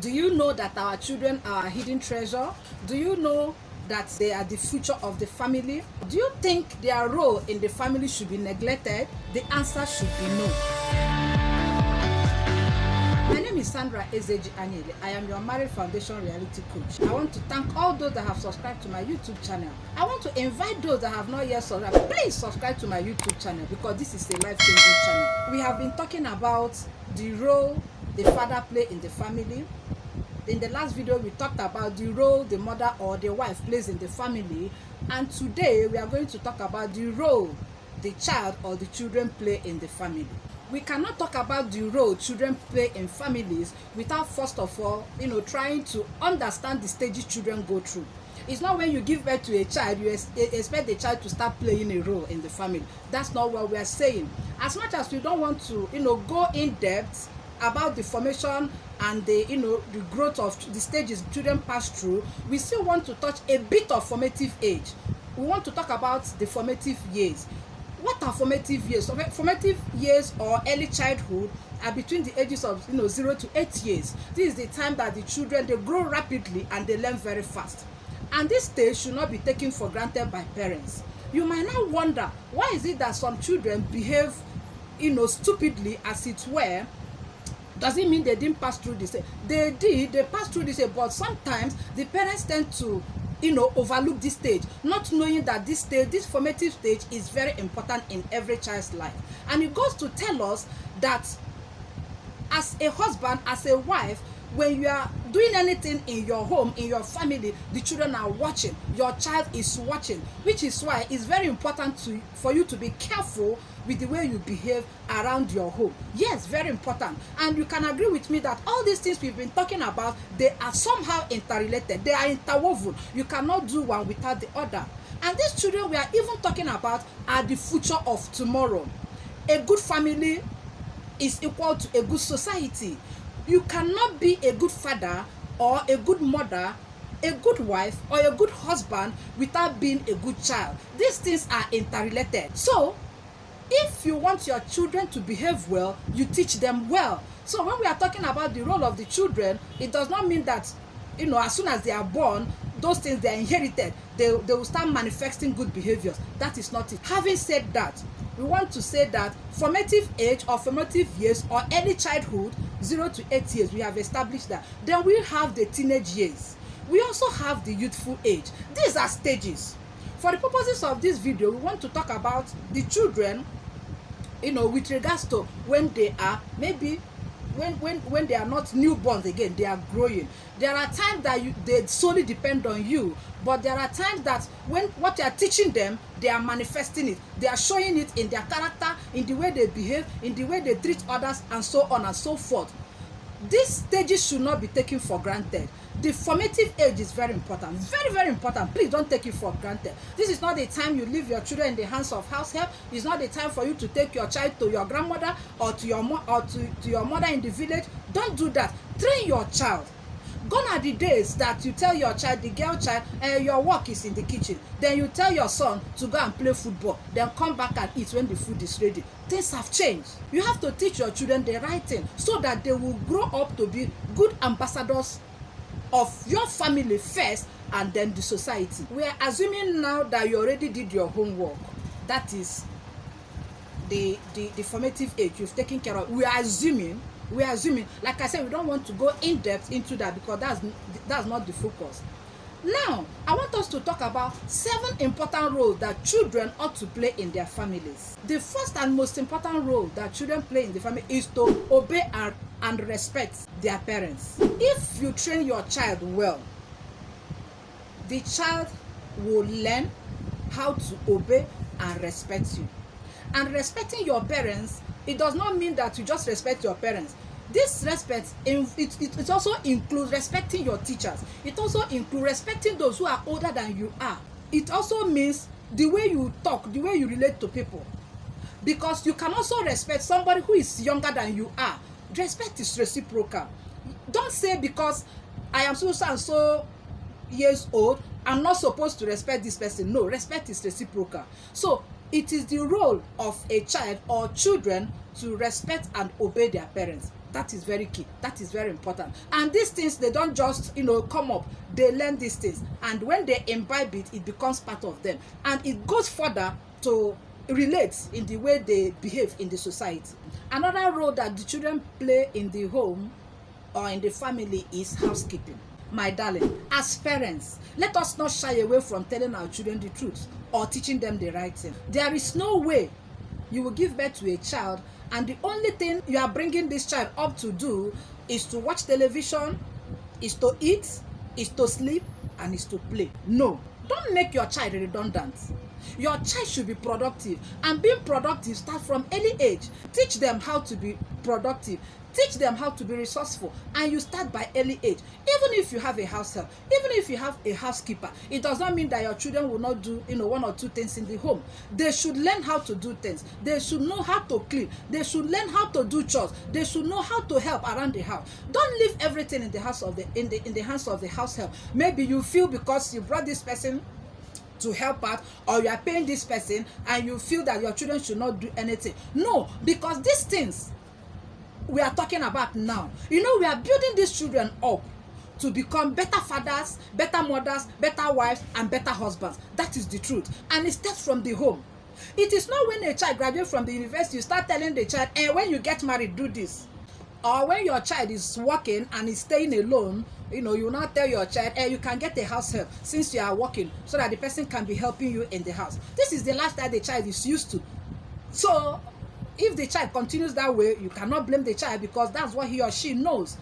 Do you know that our children are a hidden treasure? Do you know that they are the future of the family? Do you think their role in the family should be neglected? The answer should be no. My name is Sandra Ezeji Anyaele. I am your Married Foundation reality coach. I want to thank all those that have subscribed to my YouTube channel. I want to invite those that have not yet subscribed. Please subscribe to my YouTube channel because this is a life-changing channel. We have been talking about the role the father plays in the family. In the last video, we talked about the role the mother or the wife plays in the family. And today, we are going to talk about the role the child or the children play in the family. We cannot talk about the role children play in families without first of all, trying to understand the stages children go through. It's not when you give birth to a child, you expect the child to start playing a role in the family. That's not what we are saying. As much as we don't want to, go in depth about the formation and the growth of the stages children pass through, we still want to touch a bit of formative age. We want to talk about the formative years. What are formative years? Formative years or early childhood are between the ages of 0 to 8 years. This is the time that the children, they grow rapidly and they learn very fast. And this stage should not be taken for granted by parents. You might now wonder, why is it that some children behave stupidly, as it were? Does it mean they didn't pass through this? They did, they passed through this, but sometimes the parents tend to overlook this stage, not knowing that this stage, this formative stage, is very important in every child's life. And it goes to tell us that as a husband, as a wife, when you are doing anything in your home, in your family, the children are watching, your child is watching, which is why it's very important for you to be careful with the way you behave around your home. Yes, very important. And you can agree with me that all these things we've been talking about, they are somehow interrelated, they are interwoven. You cannot do one without the other. And these children we are even talking about are the future of tomorrow. A good family is equal to a good society. You cannot be a good father or a good mother, a good wife or a good husband without being a good child. These things are interrelated. So if you want your children to behave well, you teach them well. So when we are talking about the role of the children, it does not mean that as soon as they are born, those things they are inherited, they will start manifesting good behaviors. That is not it. Having said that, we want to say that formative age or formative years or early childhood, 0 to 8 years, we have established that. Then we have the teenage years. We also have the youthful age. These are stages. For the purposes of this video, we want to talk about the children, with regards to when they are maybe when they are not newborns again, they are growing. There are times that they solely depend on you, but there are times that when what you are teaching them, they are manifesting it. They are showing it in their character, in the way they behave, in the way they treat others, and so on and so forth. These stages should not be taken for granted. The formative age is very important, very, very important. Please don't take it for granted. This is not the time you leave your children in the hands of house help. It's not the time for you to take your child to your grandmother or to your mother in the village. Don't do that. Train your child. Gone are the days that you tell your child, the girl child, your work is in the kitchen. Then you tell your son to go and play football. Then come back and eat when the food is ready. Things have changed. You have to teach your children the right thing so that they will grow up to be good ambassadors of your family first and then the society. We are assuming now that you already did your homework. That is the formative age you've taken care of. We are assuming, like I said, we don't want to go in depth into that because that's not the focus. Now, I want us to talk about 7 important roles that children ought to play in their families. The first and most important role that children play in the family is to obey and respect their parents. If you train your child well, the child will learn how to obey and respect you. And respecting your parents, it does not mean that you just respect your parents. This respect, it also includes respecting your teachers. It also includes respecting those who are older than you are. It also means the way you talk, the way you relate to people. Because you can also respect somebody who is younger than you are. Respect is reciprocal. Don't say because I am so and so years old, I'm not supposed to respect this person. No, respect is reciprocal. So it is the role of a child or children to respect and obey their parents. That is very key. That is very important. And these things, they don't just, come up. They learn these things. And when they imbibe it, it becomes part of them. And it goes further to relate in the way they behave in the society. Another role that the children play in the home or in the family is housekeeping. My darling, as parents, let us not shy away from telling our children the truth or teaching them the right thing. There is no way you will give birth to a child and the only thing you are bringing this child up to do is to watch television, is to eat, is to sleep, and is to play. No, don't make your child redundant. Your child should be productive, and being productive starts from early age. Teach them how to be productive. Teach them how to be resourceful, and you start by early age. Even if you have a house help, even if you have a housekeeper, it does not mean that your children will not do, one or two things in the home. They should learn how to do things. They should know how to clean. They should learn how to do chores. They should know how to help around the house. Don't leave everything in the house of in the hands of the house help. Maybe you feel because you brought this person to help out, or you are paying this person, and you feel that your children should not do anything. No, because these things we are talking about now, we are building these children up to become better fathers, better mothers, better wives, and better husbands. That is the truth. And it starts from the home. It is not when a child graduates from the university, you start telling the child, when you get married, do this. Or when your child is working and is staying alone, you will not tell your child, you can get a house help since you are working, so that the person can be helping you in the house. This is the lifestyle the child is used to. So if the child continues that way, you cannot blame the child, because that's what he or she knows.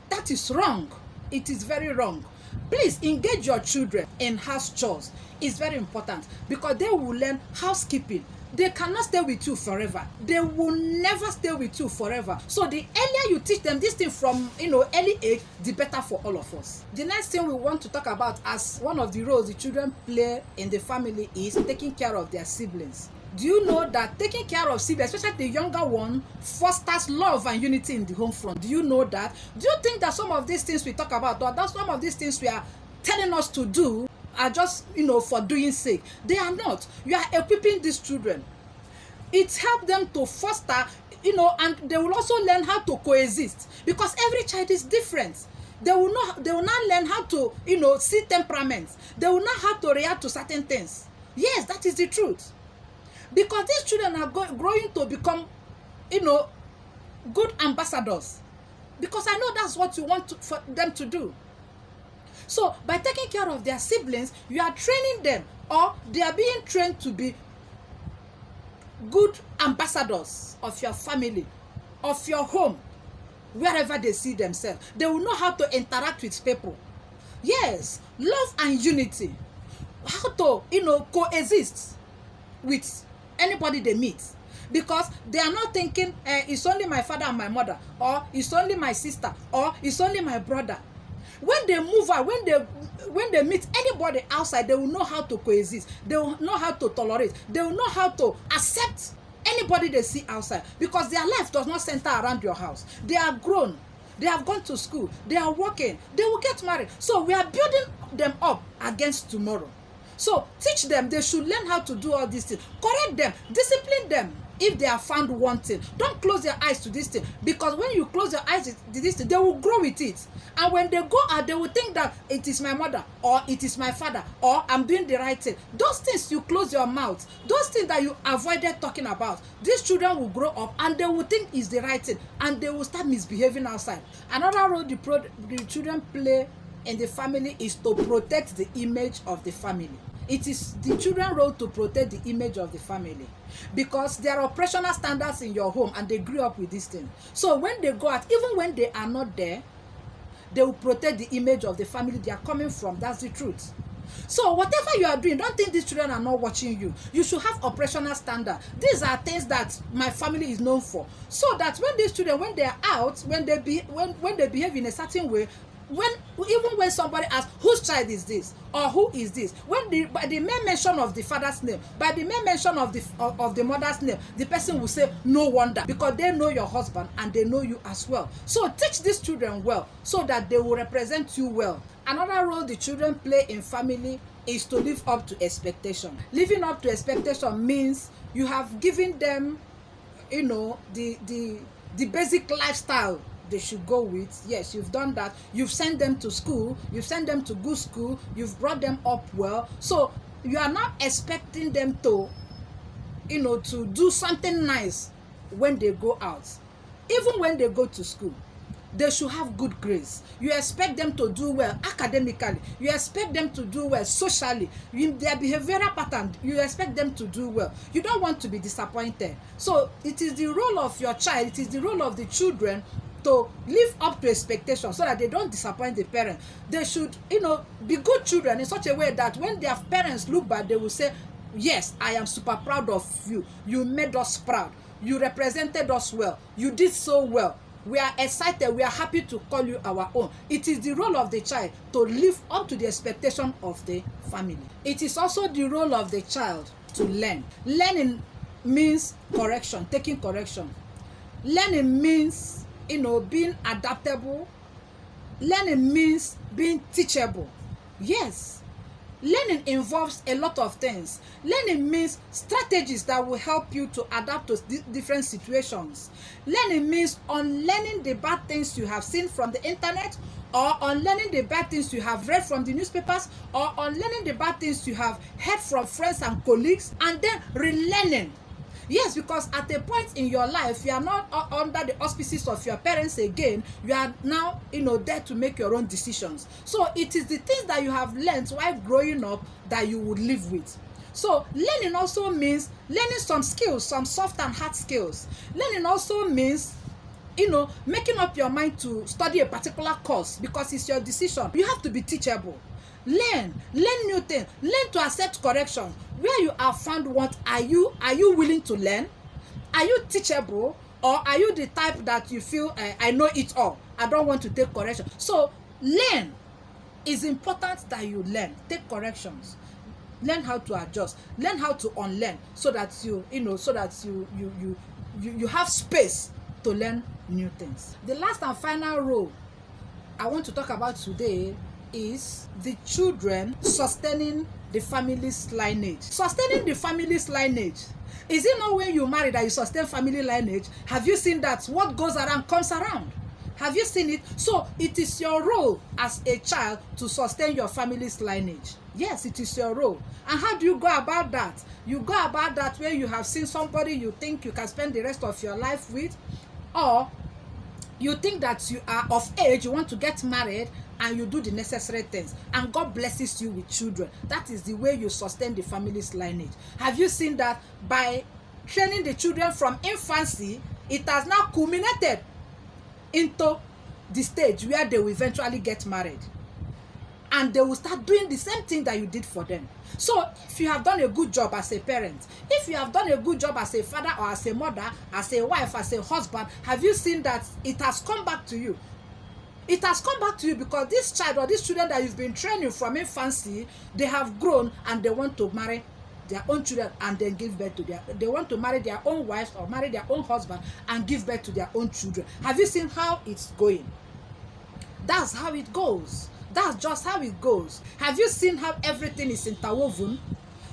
That is wrong. It is very wrong. Please engage your children in house chores. It's very important, because they will learn housekeeping. They cannot stay with you forever. They will never stay with you forever. So the earlier you teach them this thing from early age, the better for all of us. The next thing we want to talk about as one of the roles the children play in the family is taking care of their siblings. Do you know that taking care of siblings, especially the younger one, fosters love and unity in the home front? Do you know that? Do you think that some of these things we talk about, or that some of these things we are telling us to do, are just for doing sake? They are not. You are equipping these children. It helps them to foster, and they will also learn how to coexist, because every child is different. They will not learn how to see temperaments. They will know how to react to certain things. Yes, that is the truth. Because these children are growing to become good ambassadors, because I know that's what you want for them to do. So by taking care of their siblings, you are training them, or they are being trained to be good ambassadors of your family, of your home, wherever they see themselves. They will know how to interact with people. Yes, love and unity. How to coexist with anybody they meet, because they are not thinking it's only my father and my mother, or it's only my sister, or it's only my brother. When they move out, when they meet anybody outside, they will know how to coexist. They will know how to tolerate. They will know how to accept anybody they see outside, because their life does not center around your house. They are grown. They have gone to school. They are working. They will get married. So we are building them up against tomorrow. So teach them. They should learn how to do all these things. Correct them. Discipline them if they are found wanting. Don't close their eyes to this thing, because when you close your eyes to this thing, they will grow with it. And when they go out, they will think that it is my mother, or it is my father, or I'm doing the right thing. Those things you close your mouth, those things that you avoided talking about, these children will grow up and they will think is the right thing, and they will start misbehaving outside. Another role the children play in the family is to protect the image of the family. It is the children's role to protect the image of the family, because there are operational standards in your home and they grew up with this thing. So when they go out, even when they are not there, they will protect the image of the family they are coming from. That's the truth. So whatever you are doing, don't think these children are not watching you. You should have operational standards. These are things that my family is known for, so that when these children, when they are out, when they behave in a certain way, even when somebody asks whose child is this or who is this, by the mere mention of the father's name, by the mere mention of the mother's name, the person will say no wonder, because they know your husband and they know you as well. So teach these children well, so that they will represent you well. Another role the children play in family is to live up to expectation. Living up to expectation means you have given them the basic lifestyle they should go with. Yes, you've done that. You've sent them to school. You've sent them to good school. You've brought them up well. So you are not expecting them to, to do something nice when they go out. Even when they go to school, they should have good grades. You expect them to do well academically. You expect them to do well socially. Their behavioral pattern, you expect them to do well. You don't want to be disappointed. So it is the role of your child, it is the role of the children to live up to expectations so that they don't disappoint the parent. They should, be good children in such a way that when their parents look back, they will say, yes, I am super proud of you. You made us proud. You represented us well. You did so well. We are excited. We are happy to call you our own. It is the role of the child to live up to the expectation of the family. It is also the role of the child to learn. Learning means correction, taking correction. Learning means, being adaptable. Learning means being teachable. Yes. Learning involves a lot of things. Learning means strategies that will help you to adapt to different situations. Learning means unlearning the bad things you have seen from the internet, or unlearning the bad things you have read from the newspapers, or unlearning the bad things you have heard from friends and colleagues, and then relearning. Yes, because at a point in your life, you are not under the auspices of your parents again. You are now, there to make your own decisions. So it is the things that you have learned while growing up that you would live with. So learning also means learning some skills, some soft and hard skills. Learning also means, making up your mind to study a particular course because it's your decision. You have to be teachable. Learn new things. Learn to accept correction. Where you have found what, are you willing to learn? Are you teachable, or are you the type that you feel I know it all, I don't want to take correction? So learn. It's important that you learn, take corrections, learn how to adjust, learn how to unlearn, so that you have space to learn new things. The last and final role I want to talk about today is the children sustaining the family's lineage. Sustaining the family's lineage. Is it not when you marry that you sustain family lineage? Have you seen that what goes around comes around? Have you seen it? So it is your role as a child to sustain your family's lineage. Yes, it is your role. And how do you go about that? You go about that when you have seen somebody you think you can spend the rest of your life with, or you think that you are of age, you want to get married, and you do the necessary things, and God blesses you with children. That is the way you sustain the family's lineage. Have you seen that by training the children from infancy, it has now culminated into the stage where they will eventually get married, and they will start doing the same thing that you did for them. So if you have done a good job as a parent, if you have done a good job as a father or as a mother, as a wife, as a husband, have you seen that it has come back to you? It has come back to you because this child or these children that you've been training from infancy, they have grown and they want to marry their own children and then give birth to they want to marry their own wives or marry their own husband and give birth to their own children. Have you seen how it's going? That's how it goes. That's just how it goes. Have you seen how everything is interwoven?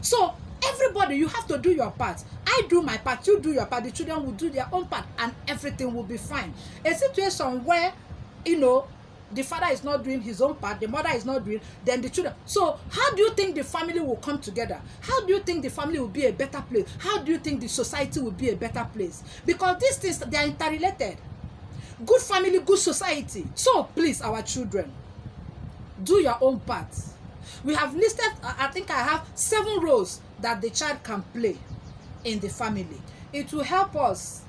So everybody, you have to do your part. I do my part, you do your part, the children will do their own part, and everything will be fine. A situation where the father is not doing his own part, the mother is not doing, then the children. So how do you think the family will come together? How do you think the family will be a better place? How do you think the society will be a better place? Because these things, they are interrelated. Good family, good society. So please, our children, do your own part. We have listed, I think I have 7 roles that the child can play in the family. It will help us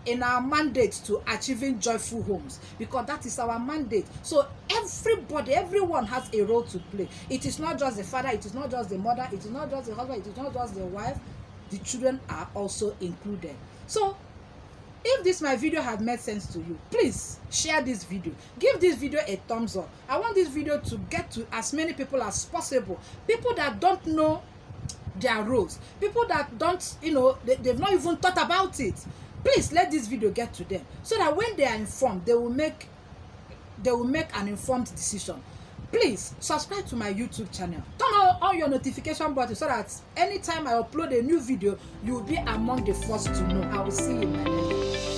in our mandate to achieving joyful homes, because that is our mandate. So everybody, everyone has a role to play. It is not just the father, it is not just the mother, it is not just the husband, it is not just the wife. The children are also included. So if this my video has made sense to you, please share this video. Give this video a thumbs up. I want this video to get to as many people as possible. People that don't know their roles, people that don't, they've not even thought about it. Please let this video get to them, so that when they are informed, they will make an informed decision. Please subscribe to my YouTube channel. Turn on your notification button so that anytime I upload a new video, you will be among the first to know. I will see you in my next video.